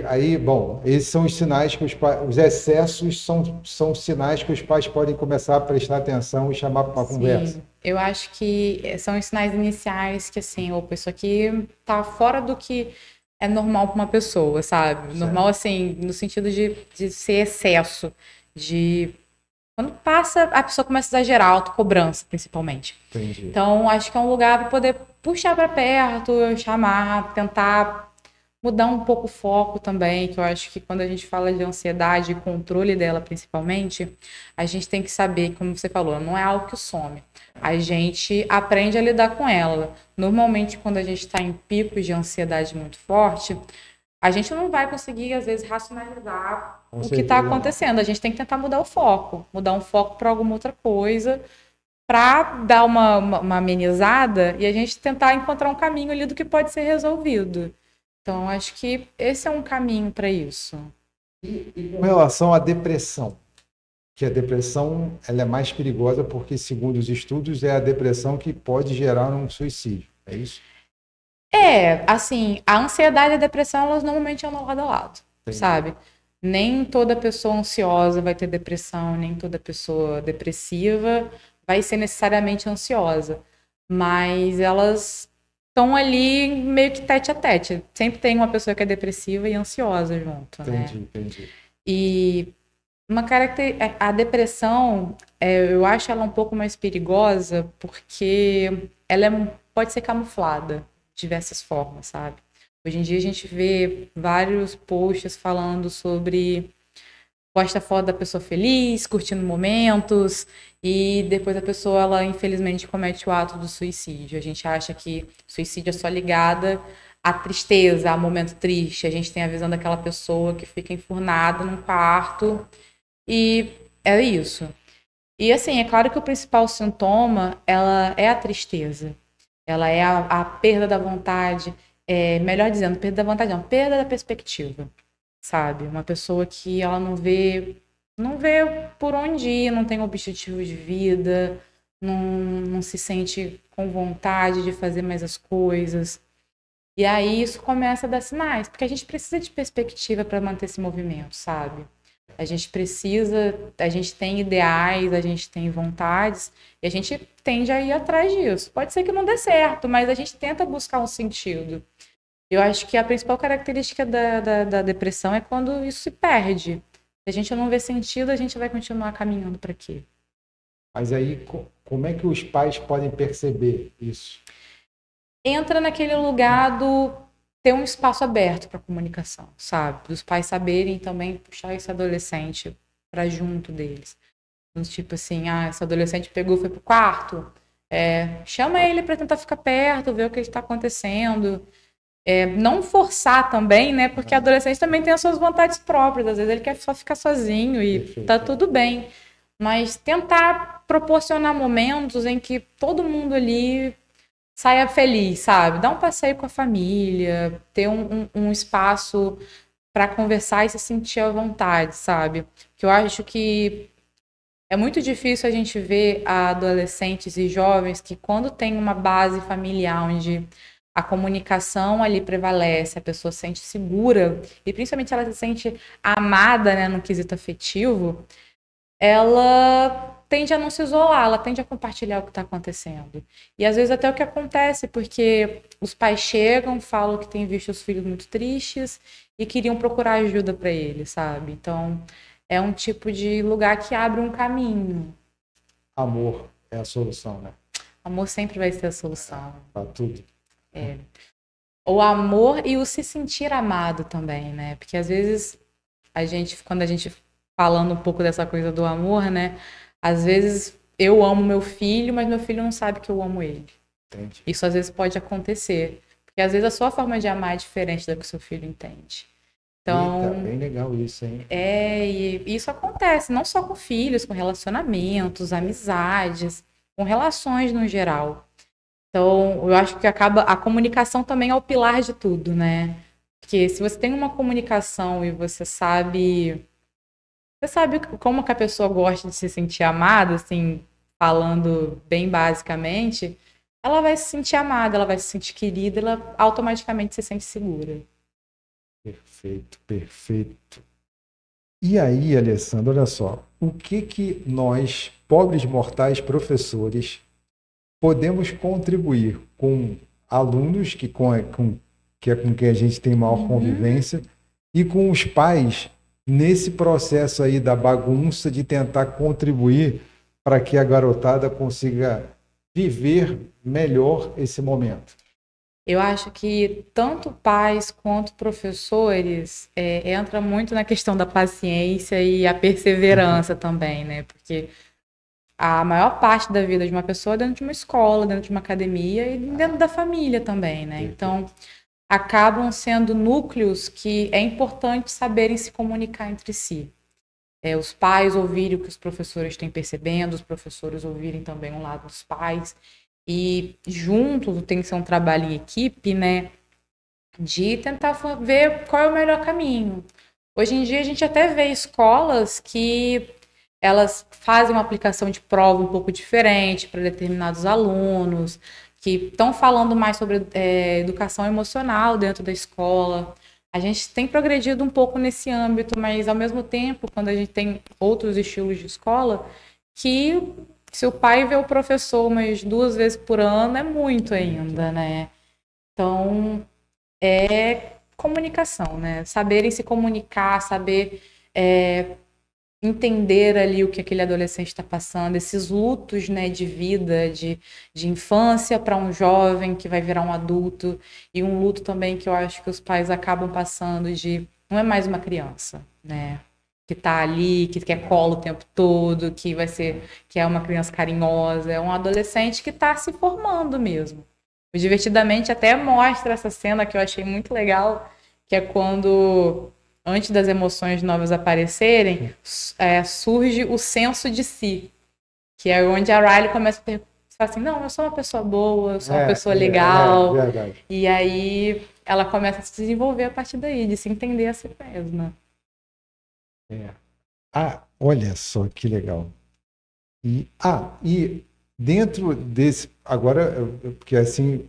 aí, bom, esses são os sinais que os excessos são sinais que os pais podem começar a prestar atenção e chamar para uma conversa. Eu acho que são os sinais iniciais que, assim, a pessoa que está fora do que é normal para uma pessoa, sabe? Certo. Normal, assim, no sentido de ser excesso, quando passa, a pessoa começa a exagerar, autocobrança, principalmente. Entendi. Então, acho que é um lugar para poder puxar para perto, chamar, tentar mudar um pouco o foco também, que eu acho que quando a gente fala de ansiedade e controle dela, principalmente, a gente tem que saber, como você falou, não é algo que some. A gente aprende a lidar com ela. Normalmente, quando a gente está em picos de ansiedade muito forte, a gente não vai conseguir, às vezes, racionalizar o que está acontecendo. A gente tem que tentar mudar um foco para alguma outra coisa, para dar uma amenizada e a gente tentar encontrar um caminho ali do que pode ser resolvido. Então, acho que esse é um caminho para isso. E com relação à depressão, que a depressão ela é mais perigosa porque, segundo os estudos, é a depressão que pode gerar um suicídio, é isso? Assim, a ansiedade e a depressão, elas normalmente andam lado a lado, Entendi. sabe? Nem toda pessoa ansiosa vai ter depressão, nem toda pessoa depressiva vai ser necessariamente ansiosa. Mas elas estão ali meio que tete a tete. Sempre tem uma pessoa que é depressiva e ansiosa junto, né? Entendi. E a depressão, eu acho ela um pouco mais perigosa porque pode ser camuflada de diversas formas, sabe? Hoje em dia a gente vê vários posts falando sobre posta foto da pessoa feliz, curtindo momentos, e depois a pessoa, ela infelizmente comete o ato do suicídio. A gente acha que suicídio é só ligada à tristeza, a momento triste. A gente tem a visão daquela pessoa que fica enfurnada num quarto, e é isso. E assim, é claro que o principal sintoma, ela é a tristeza. Ela é a perda da vontade, melhor dizendo, perda da vontade não, perda da perspectiva, sabe? Uma pessoa que ela não vê por onde ir, não tem objetivo de vida, não se sente com vontade de fazer mais as coisas. E aí isso começa a dar sinais, porque a gente precisa de perspectiva para manter esse movimento, sabe? A gente tem ideais, a gente tem vontades, e a gente tende a ir atrás disso. Pode ser que não dê certo, mas a gente tenta buscar um sentido. Eu acho que a principal característica da depressão é quando isso se perde. Se a gente não vê sentido, a gente vai continuar caminhando para quê? Mas aí, como é que os pais podem perceber isso? Entra naquele lugar do ter um espaço aberto para comunicação, sabe? Dos pais saberem também puxar esse adolescente para junto deles. Tipo assim, esse adolescente pegou, foi pro quarto, chama ele para tentar ficar perto, ver o que está acontecendo. Não forçar também, né? Porque adolescente também tem as suas vontades próprias. Às vezes ele quer só ficar sozinho e Perfeito. Tá tudo bem. Mas tentar proporcionar momentos em que todo mundo ali saia feliz, sabe? Dar um passeio com a família, ter um espaço para conversar e se sentir à vontade, sabe? Que eu acho que é muito difícil a gente ver adolescentes e jovens que, quando tem uma base familiar onde a comunicação ali prevalece, a pessoa se sente segura, e principalmente ela se sente amada, né, no quesito afetivo, ela tende a não se isolar, ela tende a compartilhar o que está acontecendo. E às vezes até o que acontece, porque os pais chegam, falam que têm visto os filhos muito tristes e queriam procurar ajuda para eles, sabe? Então, é um tipo de lugar que abre um caminho. Amor é a solução, né? Amor sempre vai ser a solução. Para tudo. O amor e o se sentir amado também, né? Porque às vezes quando a gente falando um pouco dessa coisa do amor, né? Às vezes eu amo meu filho, mas meu filho não sabe que eu amo ele. Entendi. Isso às vezes pode acontecer. Porque às vezes a sua forma de amar é diferente da que o seu filho entende. Então, Eita, bem legal isso, hein? e isso acontece não só com filhos, com relacionamentos, amizades, com relações no geral. Então, eu acho que a comunicação também é o pilar de tudo, né? Porque se você tem uma comunicação e você sabe como que a pessoa gosta de se sentir amada, assim, falando bem basicamente, ela vai se sentir amada, ela vai se sentir querida, ela automaticamente se sente segura. Perfeito. E aí, Alessandro, olha só, o que nós, pobres mortais professores, podemos contribuir com alunos que é com quem a gente tem maior convivência e com os pais nesse processo aí da bagunça de tentar contribuir para que a garotada consiga viver melhor esse momento? Eu acho que tanto pais quanto professores entra muito na questão da paciência e a perseverança também, né? Porque a maior parte da vida de uma pessoa é dentro de uma escola, dentro de uma academia e dentro da família também, né? Então, acabam sendo núcleos que é importante saberem se comunicar entre si. Os pais ouvirem o que os professores têm percebendo, os professores ouvirem também um lado dos pais. E juntos tem que ser um trabalho em equipe, né? De tentar ver qual é o melhor caminho. Hoje em dia a gente até vê escolas que elas fazem uma aplicação de prova um pouco diferente para determinados alunos, que estão falando mais sobre educação emocional dentro da escola. A gente tem progredido um pouco nesse âmbito, mas ao mesmo tempo, quando a gente tem outros estilos de escola, que se o pai vê o professor umas 2 vezes por ano, é muito ainda, né? Então, é comunicação, né? Saberem se comunicar, saber entender ali o que aquele adolescente está passando, esses lutos, né, de vida, de infância para um jovem que vai virar um adulto, e um luto também que eu acho que os pais acabam passando de não é mais uma criança, né? Que tá ali, que quer colo o tempo todo, que é uma criança carinhosa, é um adolescente que está se formando mesmo. O Divertidamente até mostra essa cena que eu achei muito legal, que é quando, antes das emoções novas aparecerem, surge o senso de si, que é onde a Riley começa a falar assim, não, eu sou uma pessoa boa, eu sou uma pessoa legal, e aí ela começa a se desenvolver a partir daí, de se entender a si mesma. Olha só que legal. E dentro desse, agora, porque assim,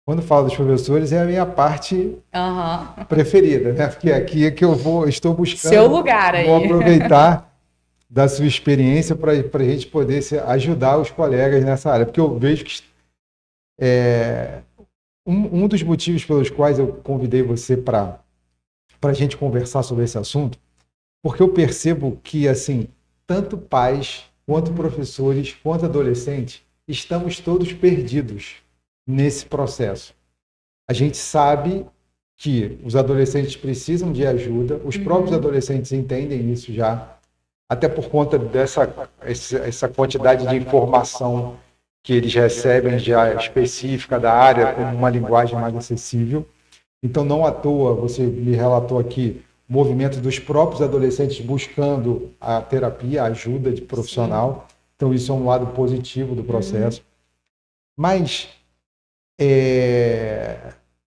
quando falo dos professores é a minha parte preferida, né? Porque aqui é que estou buscando. Seu lugar aí. Vou aproveitar da sua experiência para a gente poder ajudar os colegas nessa área, porque eu vejo que um dos motivos pelos quais eu convidei você para a gente conversar sobre esse assunto, porque eu percebo que, assim, tanto pais, quanto professores, quanto adolescentes, estamos todos perdidos nesse processo. A gente sabe que os adolescentes precisam de ajuda, os próprios adolescentes entendem isso já, até por conta essa quantidade de informação que eles recebem já específica da área, com uma linguagem mais acessível. Então, não à toa, você me relatou aqui, o movimento dos próprios adolescentes buscando a terapia, a ajuda de profissional. Sim. Então, isso é um lado positivo do processo. Mas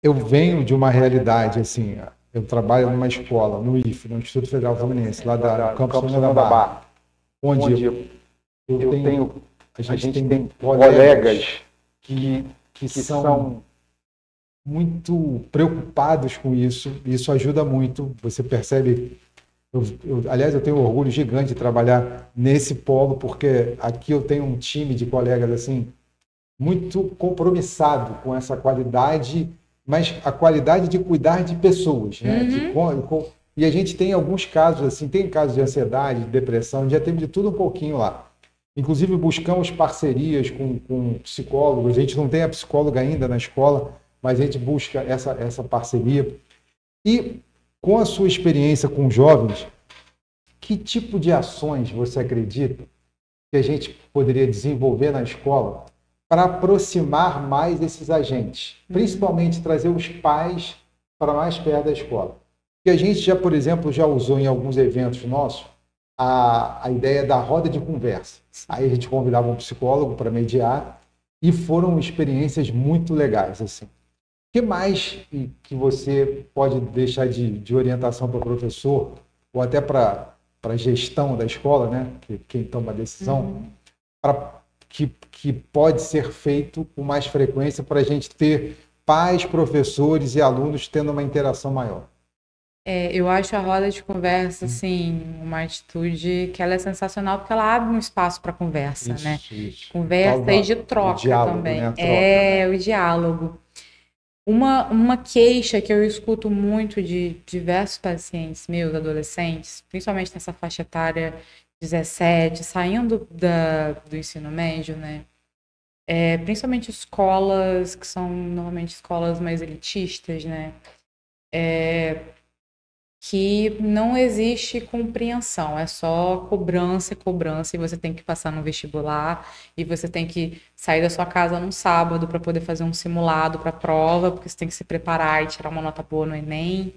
eu venho de uma realidade, assim, eu trabalho numa escola, no IFE, no Instituto Federal Fluminense, lá da Campus da Barra, onde a gente tem colegas que são muito preocupados com isso. Isso ajuda muito. Você percebe. Aliás, eu tenho um orgulho gigante de trabalhar nesse polo, porque aqui eu tenho um time de colegas assim muito compromissado com essa qualidade, mas a qualidade de cuidar de pessoas, né? E a gente tem alguns casos assim, tem casos de ansiedade, de depressão, já teve de tudo um pouquinho lá. Inclusive buscamos parcerias com psicólogos. A gente não tem a psicóloga ainda na escola, mas a gente busca essa parceria. E com a sua experiência com jovens, que tipo de ações você acredita que a gente poderia desenvolver na escola para aproximar mais esses agentes? Principalmente trazer os pais para mais perto da escola. Porque a gente já, por exemplo, já usou em alguns eventos nossos a ideia da roda de conversa. Aí a gente convidava um psicólogo para mediar e foram experiências muito legais, assim. O que mais que você pode deixar de orientação para o professor ou até para a gestão da escola, né? Quem toma a decisão, que pode ser feito com mais frequência para a gente ter pais, professores e alunos tendo uma interação maior? Eu acho a roda de conversa, assim, uma atitude que ela é sensacional, porque ela abre um espaço para conversa, né? Isso. Conversa e de troca diálogo, também. Né? O diálogo. Uma queixa que eu escuto muito de diversos pacientes meus, adolescentes, principalmente nessa faixa etária 17, saindo do ensino médio, né? Principalmente escolas que são normalmente escolas mais elitistas, né? Que não existe compreensão, é só cobrança, e você tem que passar no vestibular, e você tem que sair da sua casa num sábado para poder fazer um simulado para a prova, porque você tem que se preparar e tirar uma nota boa no Enem.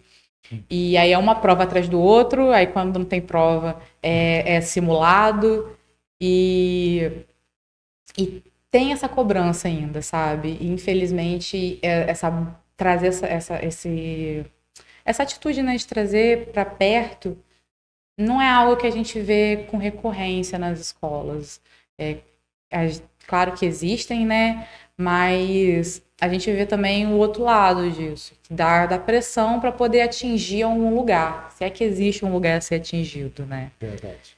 E aí é uma prova atrás do outro, aí quando não tem prova é simulado, e tem essa cobrança ainda, sabe? E, infelizmente, trazer essa atitude, né, de trazer para perto não é algo que a gente vê com recorrência nas escolas. Claro que existem, né, Mas a gente vê também o outro lado disso, da pressão para poder atingir algum lugar, se é que existe um lugar a ser atingido, né? Verdade.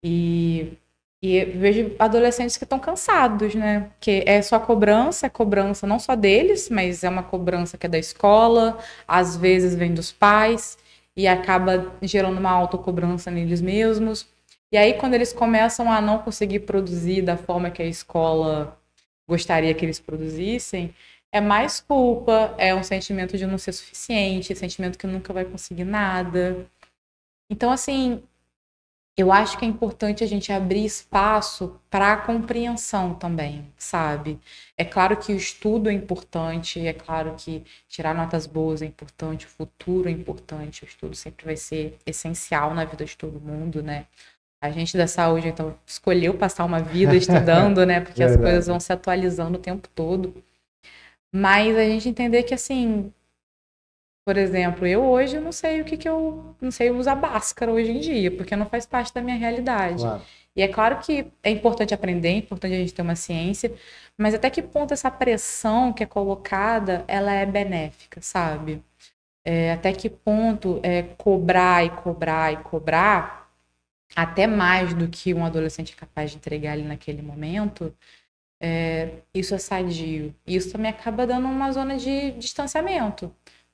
E vejo adolescentes que estão cansados, né? Porque é só cobrança, é cobrança não só deles, mas é uma cobrança que é da escola, às vezes vem dos pais, e acaba gerando uma autocobrança neles mesmos. E aí, quando eles começam a não conseguir produzir da forma que a escola gostaria que eles produzissem, é mais culpa, é um sentimento de não ser suficiente, sentimento que nunca vai conseguir nada. Então, assim, eu acho que é importante a gente abrir espaço para a compreensão também, sabe? É claro que o estudo é importante, é claro que tirar notas boas é importante, o futuro é importante, o estudo sempre vai ser essencial na vida de todo mundo, né? A gente da saúde, então, escolheu passar uma vida estudando, né? Porque as coisas vão se atualizando o tempo todo. Mas a gente entender que, assim, por exemplo, eu hoje não sei eu não sei usar Bhaskara hoje em dia, porque não faz parte da minha realidade. Claro. E é claro que é importante aprender, é importante a gente ter uma ciência, mas até que ponto essa pressão que é colocada, ela é benéfica, sabe? Até que ponto cobrar e cobrar e cobrar, até mais do que um adolescente é capaz de entregar ali naquele momento, isso é sadio. Isso também acaba dando uma zona de distanciamento.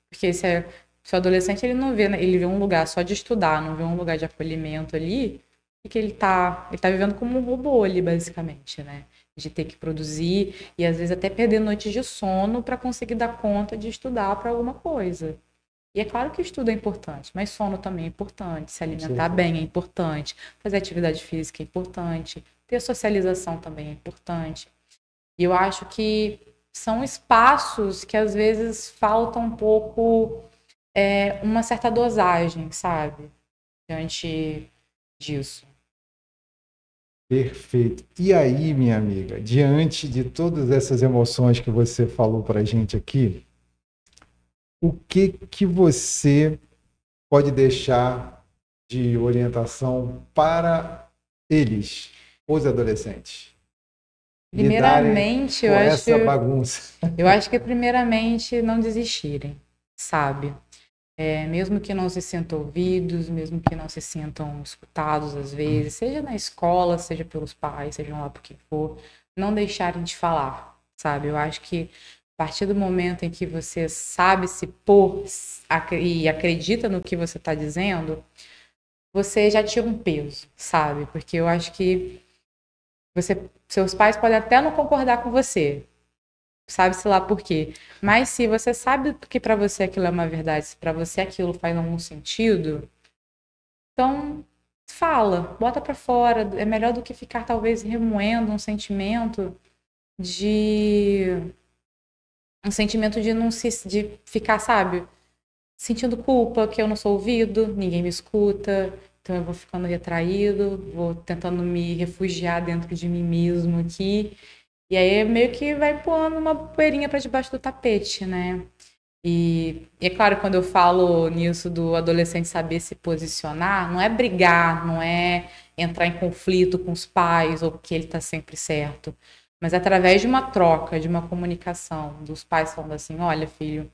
Porque se o adolescente ele não vê, né, ele vê um lugar só de estudar, não vê um lugar de acolhimento ali, e que ele tá vivendo como um robô ali, basicamente, né? De ter que produzir e às vezes até perder noites de sono para conseguir dar conta de estudar para alguma coisa. E é claro que estudo é importante, mas sono também é importante, se alimentar bem é importante, fazer atividade física é importante, ter socialização também é importante. E eu acho que são espaços que às vezes falta um pouco uma certa dosagem, sabe? Diante disso. Perfeito. E aí, minha amiga, diante de todas essas emoções que você falou para a gente aqui, o que você pode deixar de orientação para eles, os adolescentes? Primeiramente, com essa bagunça. Eu acho que primeiramente não desistirem, sabe? Mesmo que não se sintam ouvidos, mesmo que não se sintam escutados às vezes, seja na escola, seja pelos pais, seja lá por quem for, não deixarem de falar, sabe? Eu acho que a partir do momento em que você sabe se pôr e acredita no que você está dizendo, você já tira um peso, sabe? Porque eu acho que seus pais podem até não concordar com você, sabe-se lá por quê. Mas se você sabe que para você aquilo é uma verdade, se para você aquilo faz algum sentido, então fala, bota para fora. É melhor do que ficar talvez remoendo um sentimento de de ficar, sabe, sentindo culpa, que eu não sou ouvido, ninguém me escuta, então eu vou ficando retraído, vou tentando me refugiar dentro de mim mesmo aqui. E aí meio que vai pondo uma poeirinha para debaixo do tapete, né? E é claro, quando eu falo nisso do adolescente saber se posicionar, não é brigar, não é entrar em conflito com os pais ou que ele está sempre certo, mas através de uma troca, de uma comunicação, dos pais falando assim, olha, filho,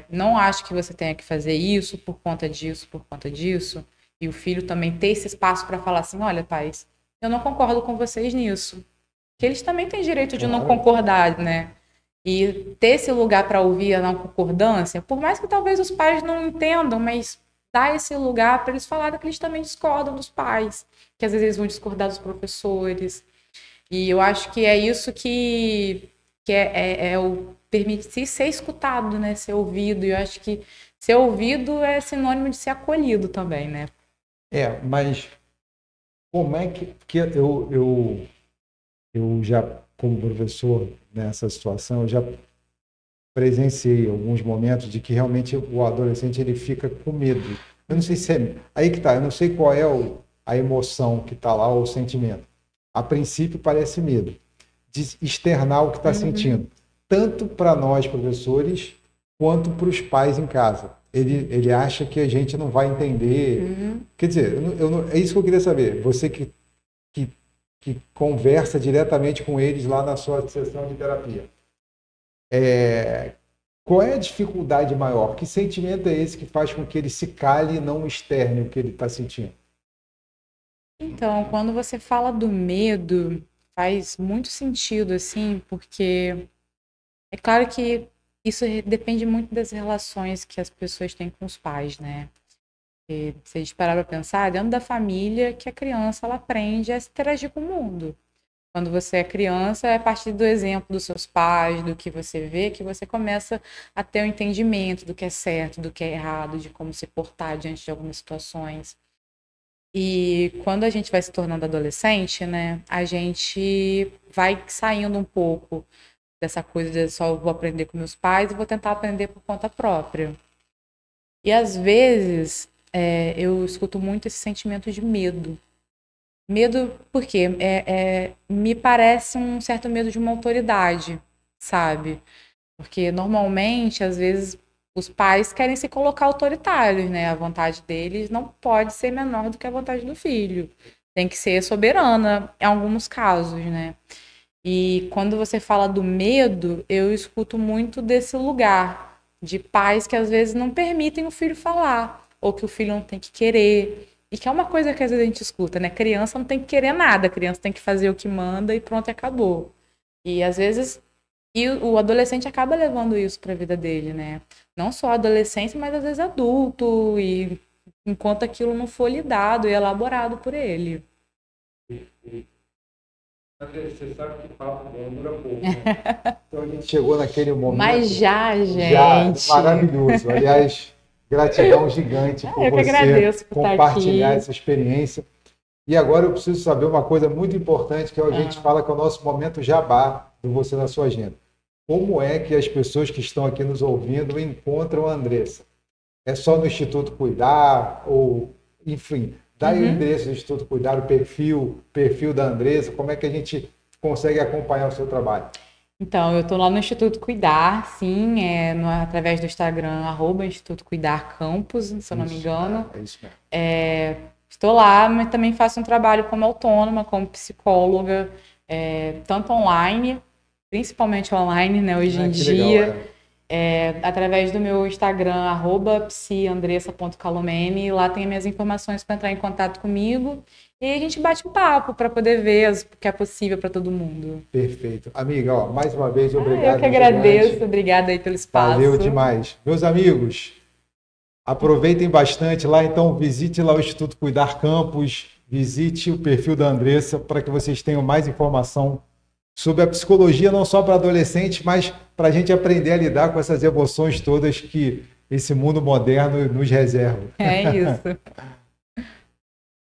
não acho que você tenha que fazer isso por conta disso, e o filho também ter esse espaço para falar assim, olha, pais, eu não concordo com vocês nisso. Que eles também têm direito de não concordar, né? E ter esse lugar para ouvir a não concordância, por mais que talvez os pais não entendam, mas dar esse lugar para eles falarem que eles também discordam dos pais, que às vezes eles vão discordar dos professores. E eu acho que é isso que é o permitir ser escutado, né? Ser ouvido. E eu acho que ser ouvido é sinônimo de ser acolhido também, né? Mas como é que... Porque eu já, como professor nessa situação, eu já presenciei alguns momentos de que realmente o adolescente ele fica com medo. Eu não sei se é... Aí que tá, eu não sei qual é a emoção que está lá, ou o sentimento. A princípio parece medo de externar o que está sentindo. Tanto para nós, professores, quanto para os pais em casa. Ele acha que a gente não vai entender. Quer dizer, é isso que eu queria saber. Você que que conversa diretamente com eles lá na sua sessão de terapia. Qual é a dificuldade maior? Que sentimento é esse que faz com que ele se cale e não externe o que ele está sentindo? Então, quando você fala do medo, faz muito sentido, assim, porque é claro que isso depende muito das relações que as pessoas têm com os pais, né? E se a gente parar para pensar, dentro da família que a criança ela aprende a se interagir com o mundo. Quando você é criança, é a partir do exemplo dos seus pais, do que você vê, que você começa a ter o entendimento do que é certo, do que é errado, de como se portar diante de algumas situações. E quando a gente vai se tornando adolescente, né, a gente vai saindo um pouco dessa coisa de só vou aprender com meus pais e vou tentar aprender por conta própria. E às vezes eu escuto muito esse sentimento de medo. Medo porque me parece um certo medo de uma autoridade, sabe? Porque normalmente, às vezes, os pais querem se colocar autoritários, né? A vontade deles não pode ser menor do que a vontade do filho. Tem que ser soberana em alguns casos, né? E quando você fala do medo, eu escuto muito desse lugar de pais que às vezes não permitem o filho falar, ou que o filho não tem que querer. E que é uma coisa que às vezes a gente escuta, né? Criança não tem que querer nada, criança tem que fazer o que manda e pronto, acabou. E às vezes o adolescente acaba levando isso para a vida dele, né? Não só adolescente, mas às vezes adulto, e enquanto aquilo não for lidado e elaborado por ele. Você sabe que papo bom dura pouco, né? Então a gente chegou naquele momento. Mas já, gente. Já, maravilhoso. Aliás, gratidão gigante por você compartilhar essa experiência. E agora eu preciso saber uma coisa muito importante, que a gente fala que é o nosso momento jabá do Você na Sua Agenda. Como é que as pessoas que estão aqui nos ouvindo encontram a Andressa? É só no Instituto Cuidar? Ou, enfim, dá aí o endereço do Instituto Cuidar, o perfil da Andressa, como é que a gente consegue acompanhar o seu trabalho? Então, eu estou lá no Instituto Cuidar, sim, através do Instagram, @Instituto Cuidar Campus, se eu não me engano. É isso mesmo. Estou lá, mas também faço um trabalho como autônoma, como psicóloga, tanto online, principalmente online, né, hoje em dia. Legal, através do meu Instagram, @psiandressa.calomene, lá tem as minhas informações para entrar em contato comigo. E aí a gente bate um papo para poder ver o que é possível para todo mundo. Perfeito. Amiga, mais uma vez, obrigado. Eu que agradeço. Obrigada aí pelo espaço. Valeu demais. Meus amigos, aproveitem bastante lá, então visite lá o Instituto Cuidar Campus, visite o perfil da Andressa para que vocês tenham mais informação sobre a psicologia, não só para adolescentes, mas para a gente aprender a lidar com essas emoções todas que esse mundo moderno nos reserva. É isso.